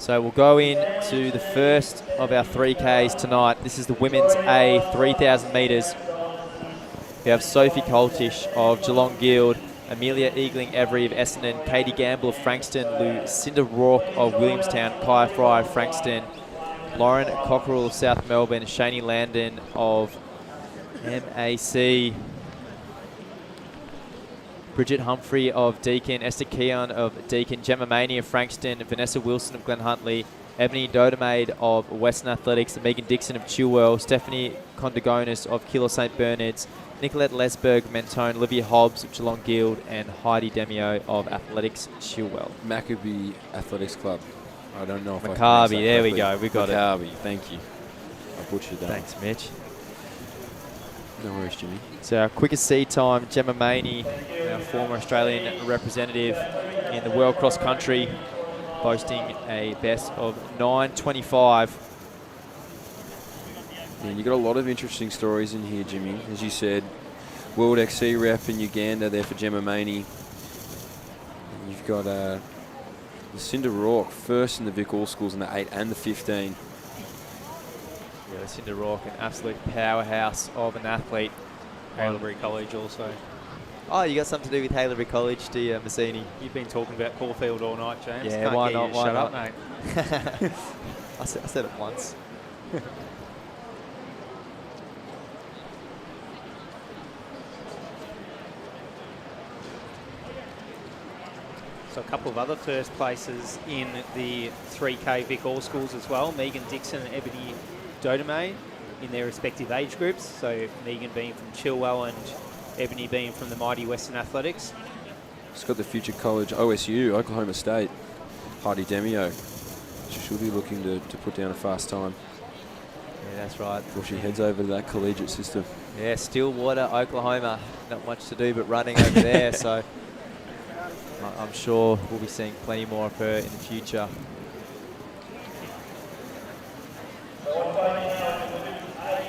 So we'll go into the first of our 3Ks tonight. This is the women's A 3,000 metres. We have Sophie Coltish of Geelong Guild, Amelia Eagling-Every of Essendon, Katie Gamble of Frankston, Lucinda Rourke of Williamstown, Kaya Fry of Frankston, Lauren Cockerell of South Melbourne, Shani Landon of MAC, Bridget Humphrey of Deakin, Esther Keon of Deakin, Gemma Maney of Frankston, Vanessa Wilson of Glen Huntly, Ebony Dodemaid of Western Athletics, Megan Dixon of Chilwell, Stephanie Condigonis of Kilo St Bernard's, Nicolette Lesberg, Mentone, Olivia Hobbs of Geelong Guild, and Heidi Demio of Athletics Chilwell. Maccabee Athletics Club. I don't know if Maccabi, there we go. We got Maccabi, thank you. I butchered that. Thanks, Mitch. No worries, Jimmy. So our quickest seed time, Gemma Maney, our former Australian representative in the World Cross Country, boasting a best of 9:25. Yeah, you got a lot of interesting stories in here, Jimmy. As you said, World XC rep in Uganda there for Gemma Maney. And you've got Lucinda Rourke, first in the Vic All Schools in the 8 and the 15. Yeah, Lucinda Rourke, an absolute powerhouse of an athlete. Haileybury College also. Oh, you got something to do with Haileybury College, do you, Masseni? You've been talking about Caulfield all night, James. Yeah, Can't why get not? you to Why shut not? up, mate. I said it once. So a couple of other first places in the 3K Vic All Schools as well. Megan Dixon and Ebony Dodemaid in their respective age groups. So Megan being from Chilwell and Ebony being from the mighty Western Athletics. It's got the future college OSU, Oklahoma State, Heidi Demio. She'll be looking to put down a fast time. Yeah, that's right. Before she heads over to that collegiate system. Yeah, Stillwater, Oklahoma. Not much to do but running over there, so I'm sure we'll be seeing plenty more of her in the future.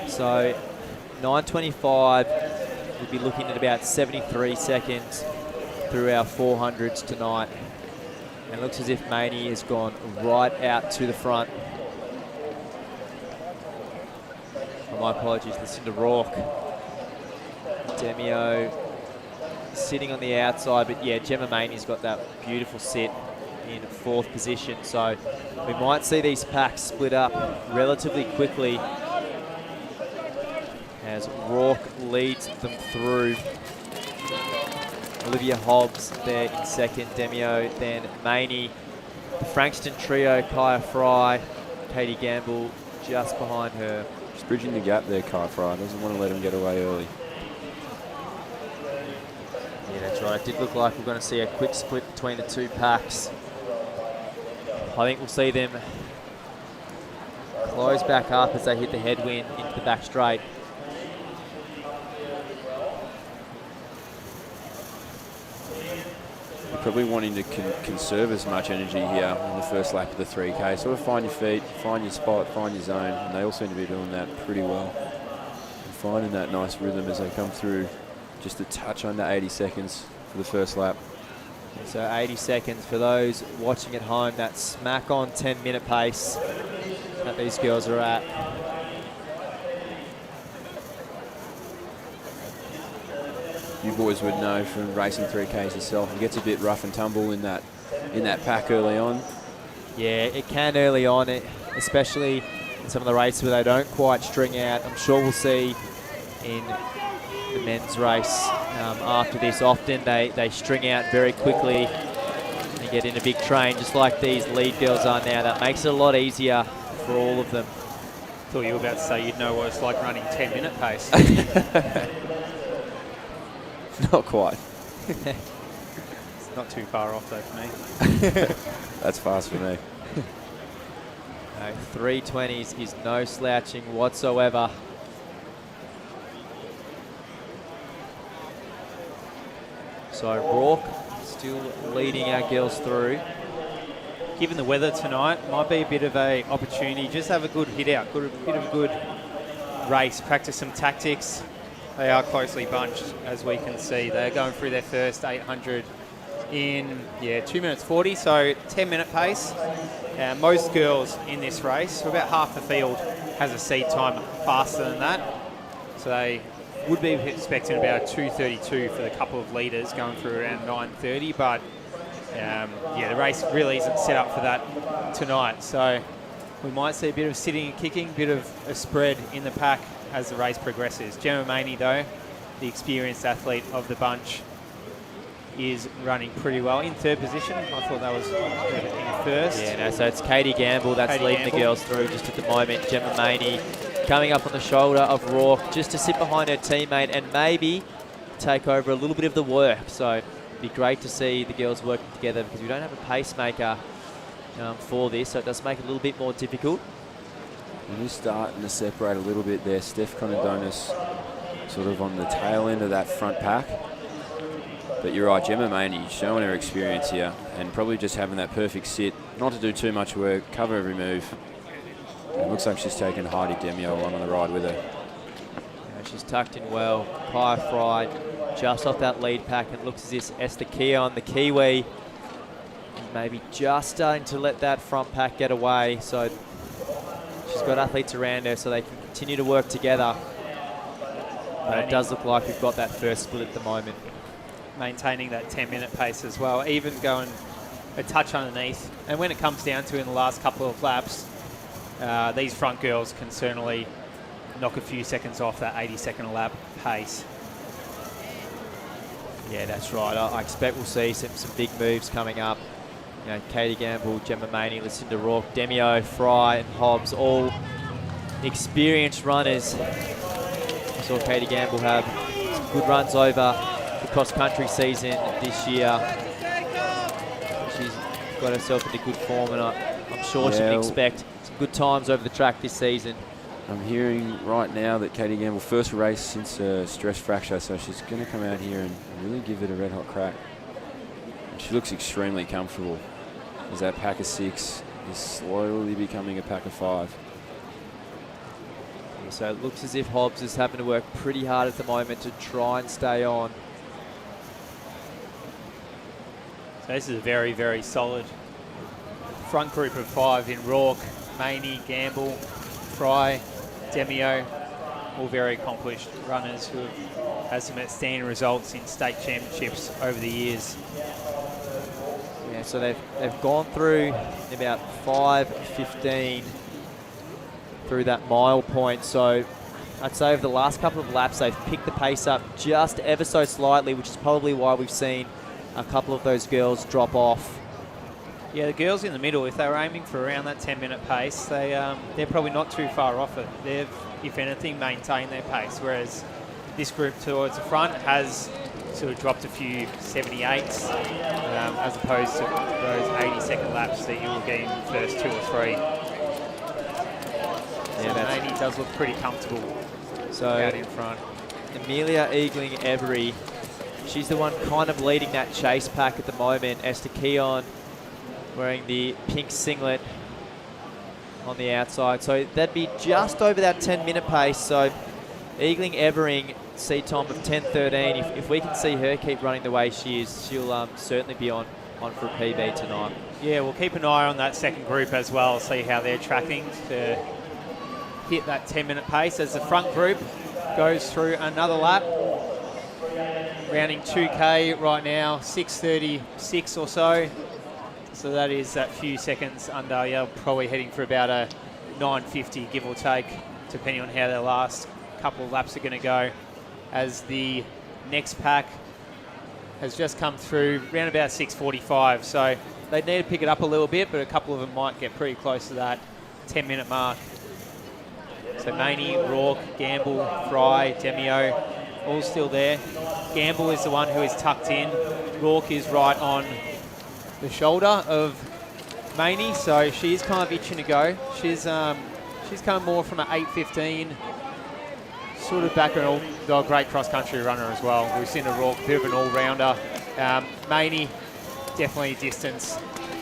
So 9:25, we'll be looking at about 73 seconds through our 400s tonight. And it looks as if Maney has gone right out to the front. Oh, my apologies, Lucinda Rourke. Demio sitting on the outside, but yeah, Gemma Maney's got that beautiful sit in fourth position. So we might see these packs split up relatively quickly as Rourke leads them through. Olivia Hobbs there in second, Demio, then Maney. The Frankston trio, Kaya Fry, Katie Gamble just behind her. Just bridging the gap there, Kaya Fry. Doesn't want to let him get away early. Yeah, that's right. It did look like we're going to see a quick split between the two packs. I think we'll see them close back up as they hit the headwind into the back straight. Probably wanting to conserve as much energy here in the first lap of the 3K. Sort of find your feet, find your spot, find your zone, and they all seem to be doing that pretty well. And finding that nice rhythm as they come through just a touch under 80 seconds for the first lap. So 80 seconds for those watching at home, that smack on 10-minute pace that these girls are at. You boys would know from racing 3Ks yourself, it gets a bit rough and tumble in that pack early on. Yeah, it can early on, especially in some of the races where they don't quite string out. I'm sure we'll see in the men's race after this. Often they string out very quickly and get in a big train, just like these lead girls are now. That makes it a lot easier for all of them. Thought you were about to say you'd know what it's like running 10-minute pace. Not quite. It's not too far off though for me. That's fast for me. No, 320s is no slouching whatsoever. So Rourke still leading our girls through. Given the weather tonight, might be a bit of a opportunity. Just have a good hit out, a bit of a good race, practice some tactics. They are closely bunched, as we can see. They're going through their first 800 in 2 minutes 40, so 10-minute pace. Most girls in this race, so about half the field has a seed time faster than that. So they would be expecting about a 2:32 for the couple of leaders going through around 9:30, but the race really isn't set up for that tonight. So we might see a bit of sitting and kicking, a bit of a spread in the pack as the race progresses. Gemma Masseni, though, the experienced athlete of the bunch, is running pretty well in third position. I thought that was in first. Yeah, no, so it's Katie Gamble that's leading the girls through just at the moment. Gemma Masseni coming up on the shoulder of Rourke just to sit behind her teammate and maybe take over a little bit of the work. So it'd be great to see the girls working together because we don't have a pacemaker for this, so it does make it a little bit more difficult. And we're starting to separate a little bit there. Steph Condonis sort of on the tail end of that front pack. But you're right, Gemma Masseni showing her experience here and probably just having that perfect sit, not to do too much work, cover every move. It looks like she's taken Heidi Demio along on the ride with her. Yeah, she's tucked in well. Kaya Fry just off that lead pack, and looks as if Esther Keon, the Kiwi, is maybe just starting to let that front pack get away. So she's got athletes around her so they can continue to work together. But it does look like we've got that first split at the moment. Maintaining that 10-minute pace as well, even going a touch underneath. And when it comes down to in the last couple of laps, these front girls can certainly knock a few seconds off that 82nd lap pace. Yeah, that's right. I expect we'll see some big moves coming up. You know, Katie Gamble, Gemma Masseni, Lucinda Rourke, Demio, Fry and Hobbs, all experienced runners. I saw Katie Gamble have some good runs over the cross-country season this year. She's got herself into good form, and I'm sure she can expect some good times over the track this season. I'm hearing right now that Katie Gamble first race since a stress fracture, so she's going to come out here and really give it a red hot crack. And she looks extremely comfortable as that pack of 6 is slowly becoming a pack of 5. Yeah, so it looks as if Hobbs is having to work pretty hard at the moment to try and stay on. So this is a very, very solid front group of 5 in Rourke, Masseni, Gamble, Fry, Demio, all very accomplished runners who have had some outstanding results in state championships over the years. Yeah, so they've gone through about 5:15 through that mile point. So I'd say over the last couple of laps, they've picked the pace up just ever so slightly, which is probably why we've seen a couple of those girls drop off. Yeah, the girls in the middle, if they were aiming for around that 10-minute pace, they're probably not too far off it. They've, if anything, maintained their pace, whereas this group towards the front has sort of dropped a few 78s as opposed to those 80-second laps that you will get in the first 2 or 3. Yeah, so Masseni does look pretty comfortable out in front. Amelia Eagling-Every, she's the one kind of leading that chase pack at the moment. Esther Keon wearing the pink singlet on the outside. So that'd be just over that 10-minute pace. So Eagling-Evering, seed time of 10:13. If we can see her keep running the way she is, she'll certainly be on for a PB tonight. Yeah, we'll keep an eye on that second group as well, see how they're tracking to hit that 10-minute pace as the front group goes through another lap. Rounding 2K right now, 6:36 or so. So that is that few seconds under. Yeah, probably heading for about a 9:50, give or take, depending on how their last couple of laps are going to go. As the next pack has just come through, around about 6:45. So they need to pick it up a little bit, but a couple of them might get pretty close to that 10-minute mark. So Masseni, Rourke, Gamble, Fry, Demio, all still there. Gamble is the one who is tucked in. Rourke is right on the shoulder of Masseni, so she's kind of itching to go. She's coming more from an 8:15 sort of background. They're a great cross-country runner as well. We've seen a Rourke, a bit of an all-rounder. Masseni, definitely a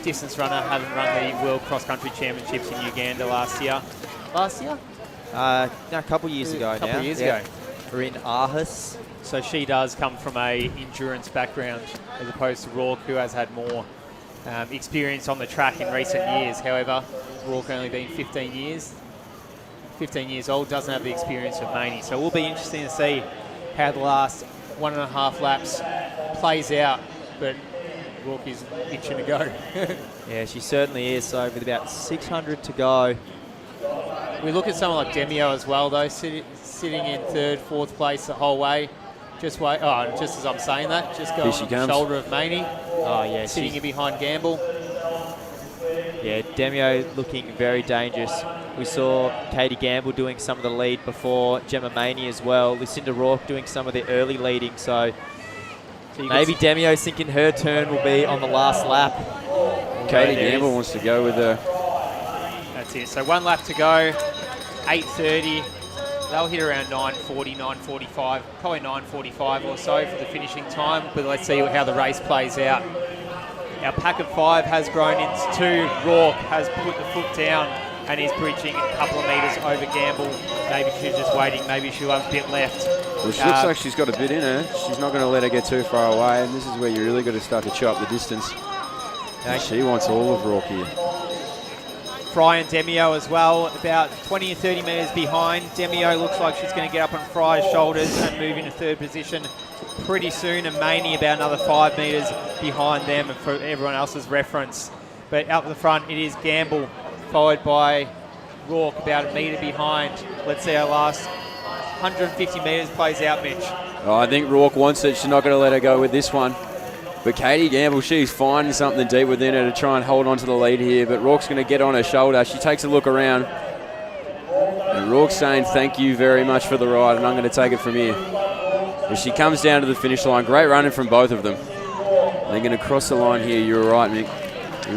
distance runner, having run the World Cross-Country Championships in Uganda last year. No, a couple years ago now. A couple of years ago. We're in Aarhus. So she does come from a endurance background as opposed to Rourke, who has had more experience on the track in recent years. However, Rourke only been 15 years old, doesn't have the experience of Maney. So it will be interesting to see how the last 1.5 laps plays out. But Rourke is itching to go. Yeah, she certainly is. So with about 600 to go. We look at someone like Demio as well, though, sitting in 3rd, 4th place the whole way. Just as I'm saying that, just going on the shoulder of Maney. Oh, yeah. Sitting in behind Gamble. Yeah, Demio looking very dangerous. We saw Katie Gamble doing some of the lead before, Gemma Maney as well. Lucinda Rourke doing some of the early leading. So maybe Demio's thinking her turn will be on the last lap. Katie Gamble wants to go with her. That's it. So 1 lap to go, 8:30. They'll hit around 9:40, 9:45, probably 9:45 or so for the finishing time. But let's see how the race plays out. Our pack of 5 has grown into 2. Rourke has put the foot down and is bridging a couple of metres over Gamble. Maybe she's just waiting. Maybe she'll have a bit left. Well, she looks like she's got a bit in her. She's not going to let her get too far away, and this is where you really got to start to chop the distance. She wants all of Rourke here. Fry and Demio as well, about 20 or 30 metres behind. Demio looks like she's going to get up on Fry's shoulders and move into 3rd position pretty soon, and Maney about another 5 metres behind them for everyone else's reference. But up the front, it is Gamble, followed by Rourke about a metre behind. Let's see how last 150 metres plays out, Mitch. Oh, I think Rourke wants it. She's not going to let her go with this one. But Katie Gamble, she's finding something deep within her to try and hold on to the lead here. But Rourke's going to get on her shoulder. She takes a look around. And Rourke's saying, thank you very much for the ride, and I'm going to take it from here. As she comes down to the finish line, great running from both of them. They're going to cross the line here. You're right, Mick.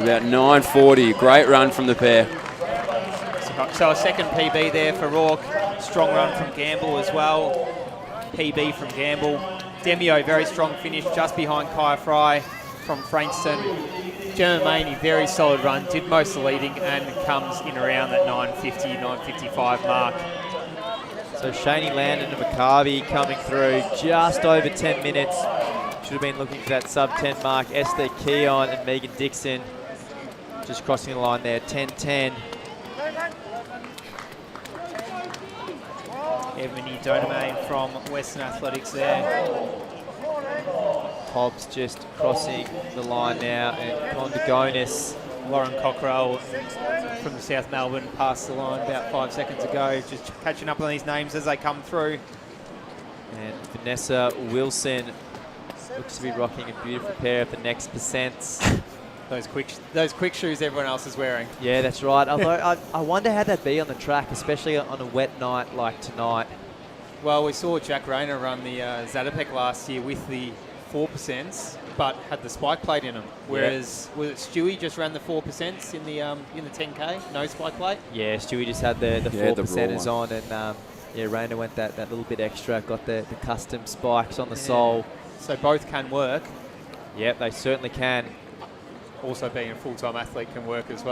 About 9:40. Great run from the pair. So a second PB there for Rourke. Strong run from Gamble as well. PB from Gamble. Demio, very strong finish just behind Kaya Fry from Frankston. Gemma Maney, very solid run, did most of the leading and comes in around that 9:50, 9:55 mark. So Shani Landon and McCarvey coming through just over 10 minutes. Should have been looking for that sub-10 mark. Esther Keon and Megan Dixon just crossing the line there, 10:10. Ebony Doname from Western Athletics there. Hobbs just crossing the line now, and Condagonis. Lauren Cockrell from the South Melbourne passed the line about 5 seconds ago. Just catching up on these names as they come through. And Vanessa Wilson looks to be rocking a beautiful pair of the next percents. Those quick shoes everyone else is wearing. Yeah, that's right. Although I wonder how that'd be on the track, especially on a wet night like tonight. Well, we saw Jack Rayner run the Zatopek last year with the 4%, but had the spike plate in them. Whereas was it Stewie just ran the 4% in the 10K, no spike plate? Yeah, Stewie just had the 4%ers on, and Rayner went that little bit extra, got the custom spikes on the sole. So both can work. Yep, they certainly can. Also being a full-time athlete can work as well.